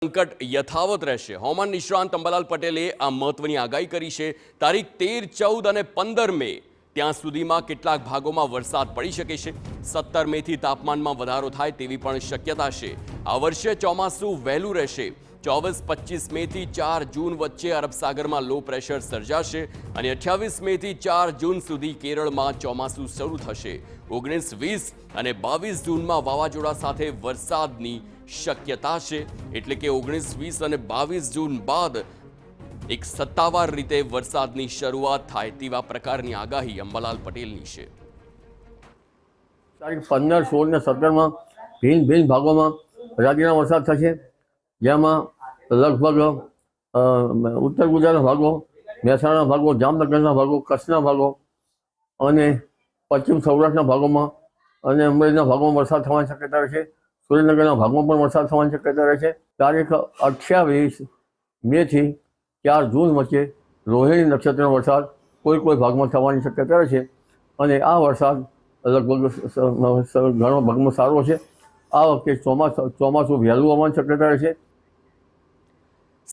સંકટ યથાવત રહેશે। હવામાન નિષ્ણાંત અંબાલાલ પટેલે આ મહત્વની આગાહી કરી છે। તારીખ 13, 14 અને 15 મે ત્યાં સુધીમાં કેટલાક ભાગોમાં વરસાદ પડી શકે છે। 17 મેથી તાપમાનમાં વધારો થાય તેવી પણ શક્યતા છે। આ વર્ષે ચોમાસું વહેલું રહેશે। 24-25 મેથી 4 જૂન વચ્ચે અરબ સાગરમાં લો પ્રેશર સર્જાશે અને 28 મેથી 4 જૂન સુધી કેરળમાં ચોમાસું શરૂ થશે। 19, 20 અને 22 જૂનમાં વાવાઝોડા સાથે વરસાદની શક્યતા છે। એટલે કે 19, 20 અને 22 જૂન બાદ એક સત્તાવાર રીતે વરસાદની શરૂઆત થાય તેવા પ્રકારની આગાહી અંબાલાલ પટેલની છે। તારીખ 15, 16 ને 17માં ભિન્ન ભાગોમાં રાજ્યના વરસાદ થશે, જેમાં લગભગ ઉત્તર ગુજરાતના ભાગો, મહેસાણા ભાગો, જામનગરના ભાગો, કચ્છના ભાગો અને પશ્ચિમ સૌરાષ્ટ્રના ભાગોમાં અને અમરેલીના ભાગોમાં વરસાદ થવાની શક્યતા રહેશે। સુરેન્દ્રનગરના ભાગમાં પણ વરસાદ થવાની શક્યતા રહેશે। તારીખ 28 મેથી 4 જૂન વચ્ચે રોહિણી નક્ષત્રનો વરસાદ કોઈ ભાગમાં થવાની શક્યતા રહેશે અને આ વરસાદ લગભગ ઘણો ભાગમાં સારો છે। આ વખતે ચોમાસું વહેલું આવવાની શક્યતા રહેશે।